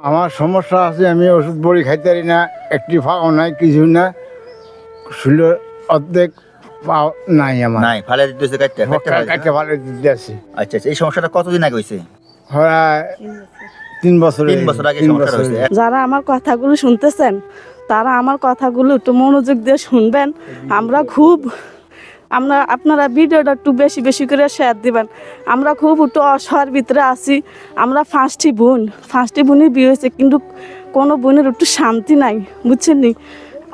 আমার সমস্যা আছে, আমি ওষুধ বড়ি খাইতে পারি না, একটি পাও নাই, কিছু না, শুলে অর্ধেক পাও নাই আমার। নাই ফালে দিতেছে কাটতে কাটতে ভালো দিতে আছি। আচ্ছা আচ্ছা, এই সমস্যাটা কতদিন আগে হয়েছে? প্রায় 3 বছর 3 বছর আগে সমস্যাটা হয়েছে। যারা আমার কথাগুলো শুনতেছেন তারা আমার কথাগুলো একটু মনোযোগ দিয়ে শুনবেন। আপনারা ভিডিওটা একটু বেশি বেশি করে শেয়ার দিবেন। আমরা খুব একটু অসহায়ের ভিতরে আছি। আমরা 5টি বোনই বিয়ে হয়েছে, কিন্তু কোনো বোনের একটু শান্তি নাই, বুঝছেন নি?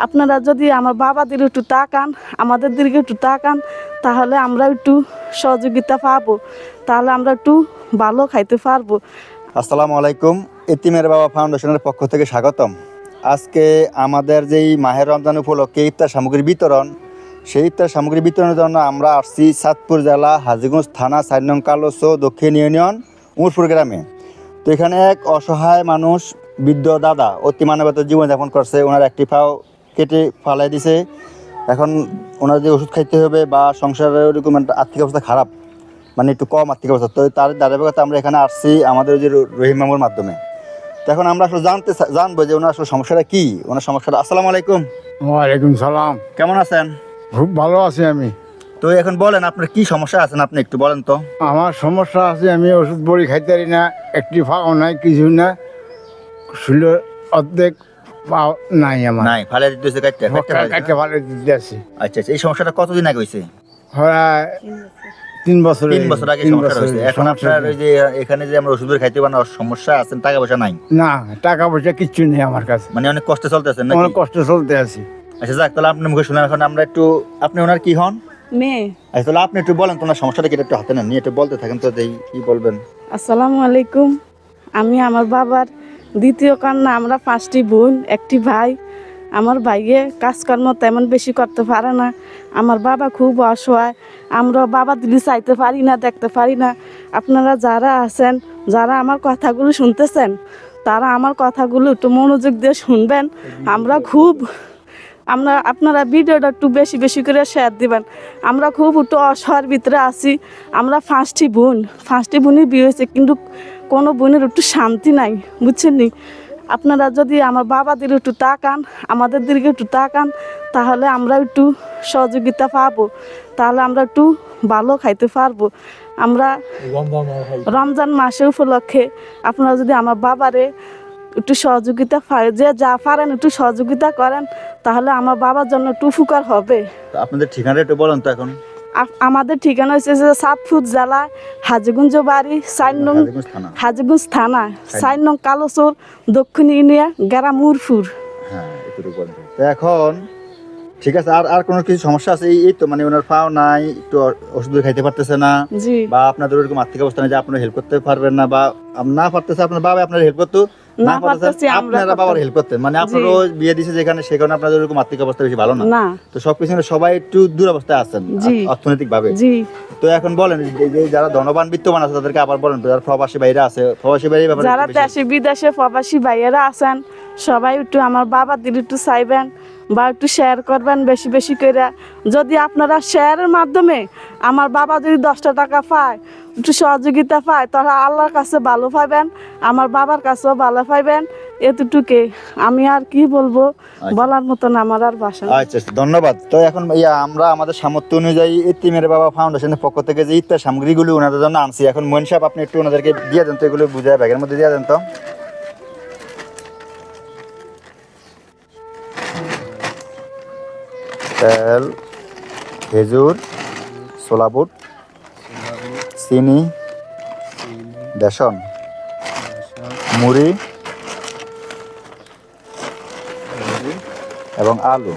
আপনারা যদি আমার বাবাদের একটু তাকান, আমাদের দিকে একটু তাকান, তাহলে আমরা একটু সহযোগিতা পাবো, তাহলে আমরা একটু ভালো খাইতে পারবো। আসসালামু আলাইকুম, এতিমের বাবা ফাউন্ডেশনের পক্ষ থেকে স্বাগতম। আজকে আমাদের যেই মাহের রমজান উপলক্ষে ইফতার সামগ্রী বিতরণ, সেই ইফতার সামগ্রী বিতরণের জন্য আমরা আসছি চাঁদপুর জেলা হাজীগঞ্জ থানা 4 নং কালোসো দক্ষিণ ইউনিয়ন উমরপুর গ্রামে। তো এখানে এক অসহায় মানুষ, বৃদ্ধ দাদা, অতি মানবতার জীবনযাপন করছে। ওনার একটি পাও কেটে ফালাই দিছে। এখন ওনার যে ওষুধ খাইতে হবে বা সংসারের ওরকম একটা আর্থিক অবস্থা খারাপ, মানে একটু কম আর্থিক অবস্থা, তো তার ধারাবাহিকতা আমরা এখানে আসছি আমাদের যে রহিম মামুর মাধ্যমে। তো এখন আমরা আসলে জানবো যে ওনার আসলে সমস্যাটা কি, ওনার সমস্যাটা। আসসালামু আলাইকুম। ওয়ালাইকুম সালাম। কেমন আছেন? খুব ভালো আছি আমি। তো এখন বলেন আপনার কি সমস্যা আছেন, আপনি একটু বলেন তো। আমার সমস্যা আছে, আমি ওষুধ বড়ি খাইতে পারি না, একটি পাও নাই, কিছু না, শুলে অর্ধেক পাও নাই আমার। নাই ফালে দিতেছে কাটতে ভালো দিতে আছি। আচ্ছা আচ্ছা, এই সমস্যাটা কতদিন আগে হয়েছে? প্রায় 3 বছর 3 বছর আগে সমস্যাটা হয়েছে। এখন আপনার ওই যে এখানে যে আমরা ওষুধ খাইতে পারি না, সমস্যা আছেন, টাকা পয়সা নাই? না, টাকা পয়সা কিচ্ছু নেই আমার কাছে, মানে অনেক কষ্টে চলতেছেন নাকি? অনেক কষ্ট চলতে আছি। আচ্ছা যাক, তাহলে আপনি মুখে শুনেন। এখন আমরা একটু, আপনি ওনার কি হন? মেয়ে। আচ্ছা তাহলে আপনি একটু বলেন তোমার সমস্যাটা কি, একটু হাতে নেন, নিয়ে একটু বলতে থাকেন তো, দেখি কি বলবেন। আসসালামু আলাইকুম। আমি আমার বাবার দ্বিতীয় কন্যা। আমরা 5টি বোন, একটি ভাই। আমার ভাইয়ে কাজকর্ম তেমন বেশি করতে পারে না। আমার বাবা খুব অসহায়। আমরা বাবা দিলি চাইতে পারি না, দেখতে পারি না। আপনারা যারা আছেন, যারা আমার কথাগুলো শুনতেছেন, তারা আমার কথাগুলো একটু মনোযোগ দিয়ে শুনবেন। আপনারা ভিডিওটা একটু বেশি বেশি করে শেয়ার দিবেন। আমরা খুব একটু অসহায়ের ভিতরে আছি। আমরা 5টি বোনই বিয়ে হয়েছে, কিন্তু কোনো বোনের একটু শান্তি নাই, বুঝছেন নি? আপনারা যদি আমার বাবাদের একটু তাকান, আমাদের দিকে একটু তাকান, তাহলে আমরা একটু সহযোগিতা পাবো, তাহলে আমরা একটু ভালো খাইতে পারবো। আমরা রমজান মাসে উপলক্ষে আপনারা যদি আমার বাবারে একটু সহযোগিতা যে যা পারেন একটু সহযোগিতা করেন, তাহলে আমার বাবার জন্য একটু উপকার হবে। তো আপনাদের ঠিকানাটা একটু বলেন তো এখন। আমাদের ঠিকানা হচ্ছে যে চাঁদপুর জেলা হাজীগঞ্জ বাড়ি 4 নং হাজীগঞ্জ থানা 4 নং কালোচর দক্ষিণ ইউনিয়ন গ্রাম উমরপুর। হ্যাঁ, একটু বলেন তো। এখন ঠিক আছে, আর কোনো কিছু সমস্যা আছে? এই তো মানে ওনার পাও নাই, একটু ওষুধ খাইতে পারতেছে না, বা আপনাদের ওরকম আর্থিক অবস্থা নেই যে আপনারা হেল্প করতে পারবেন না, বা না পারতেছে আপনার বাবা আপনার হেল্প করতে না পারতেছে, আপনারা বাবার হেল্প করতেন, মানে আপনারও বিয়ে দিয়েছে যেখানে, সেখানে আপনাদের ওরকম আর্থিক অবস্থা বেশি ভালো না। তো সবকিছু সবাই একটু দুরবস্থায় আছেন অর্থনৈতিক ভাবে। তো এখন বলেন যে যারা ধনবান বিত্তবান আছে তাদেরকে আবার বলেন, যারা প্রবাসী ভাইরা আছে, প্রবাসী ভাই যারা দেশে বিদেশে প্রবাসী ভাইয়েরা আছেন, সবাই একটু আমার বাবার দিকে একটু চাইবেন বা একটু শেয়ার করবেন বেশি বেশি করে। যদি আপনারা শেয়ারের মাধ্যমে আমার বাবা যদি 10টা টাকা পায়, একটু সহযোগিতা পায়, তাহলে আল্লাহর কাছে ভালো পাইবেন, আমার বাবার কাছেও ভালো পাইবেন। এতটুকু আমি আর কি বলবো, বলার মতন আমার আর ভাষা। আচ্ছা ধন্যবাদ। তো এখন আমরা আমাদের সামর্থ্য অনুযায়ী এতিমের বাবা ফাউন্ডেশনের পক্ষ থেকে যে ইফতার সামগ্রীগুলো ওনাদের জন্য আনছি, এখন মইন সাহেব আপনি একটু ওনাদেরকে দিয়ে দেন তো, এগুলো বুঝায় ব্যাগের মধ্যে দিয়ে দেন তো। তেল, খেজুর, ছোলা বুট, চিনি, বেসন, মুড়ি এবং আলু।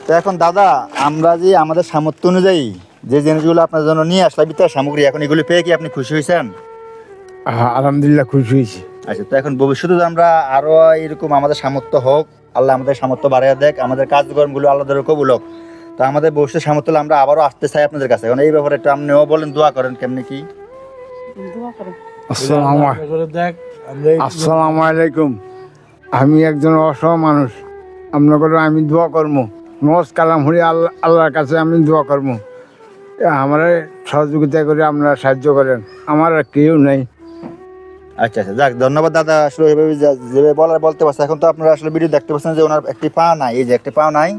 তো এখন দাদা, আমরা যে আমাদের সামর্থ্য অনুযায়ী যে জিনিসগুলো আপনার জন্য নিয়ে আসলাম ইফতার সামগ্রী, এখন এগুলো পেয়ে কি আপনি খুশি হয়েছেন? আলহামদুলিল্লাহ খুশি হয়েছি। আচ্ছা, তো এখন ভবিষ্যতে আমরা আরো এরকম আমাদের সামর্থ্য হোক, আল্লাহ আমাদের সামর্থ্য বাড়িয়ে দেখ, আমাদের কাজকর্মগুলো আল্লাহদের কবুল হোক। তো আমাদের ভবিষ্যৎ সামর্থ্য আমরা আবারও আসতে চাই আপনাদের কাছে। এখন এই ব্যাপারে একটু আপনিও বলেন, দোয়া করেন কেমনি কি। আসসালামু আলাইকুম। আমি একজন অসহায় মানুষ, আপনার আমি দোয়া করবো, নমস্কার কালাম হরি আল্লাহর কাছে আমি দোয়া করবো, আমার সহযোগিতা করে আপনারা সাহায্য করেন। আমার আর কেউ নেই, আচ্ছা আচ্ছা, যাক ধন্যবাদ দাদা। আসলে এভাবে যেভাবে বলতে পারছে, এখন তো আপনারা আসলে ভিডিও দেখতে পাচ্ছেন যে ওনার একটি পা নাই, এই যে একটি পা নাই,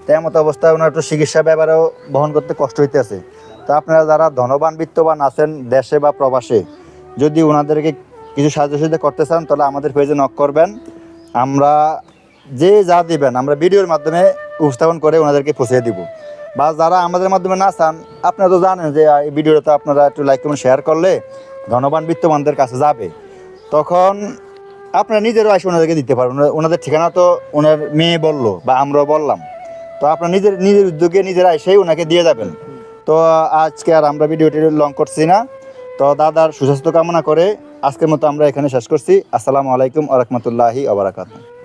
তেমন অবস্থায় ওনার একটু চিকিৎসা ব্যাপারেও বহন করতে কষ্ট হইতেছে। তো আপনারা যারা ধনবান বিত্তবান আছেন দেশে বা প্রবাসে, যদি ওনাদেরকে কিছু সাহায্য সহযোগিতা করতে চান তাহলে আমাদের পেজে নক করবেন। আমরা যে যা দিবেন আমরা ভিডিওর মাধ্যমে উপস্থাপন করে ওনাদেরকে পৌঁছে দিব। বা যারা আমাদের মাধ্যমে না চান, আপনারা তো জানেন যে এই ভিডিওটা আপনারা একটু লাইক কমেন্ট শেয়ার করলে ধনবান বিত্তবানদের কাছে যাবে, তখন আপনারা নিজেরও এসে ওনাদেরকে দিতে পারবেন। ওনাদের ঠিকানা তো ওনার মেয়ে বললো বা আমরাও বললাম, তো আপনারা নিজের উদ্যোগে নিজেরা এসেই ওনাকে দিয়ে যাবেন। তো আজকে আর আমরা ভিডিওটি লং করছি না, তো দাদার সুস্বাস্থ্য কামনা করে আজকের মতো আমরা এখানে শেষ করছি। আসসালামু আলাইকুম ওয়া রাহমাতুল্লাহি ওয়া বারাকাতুহু।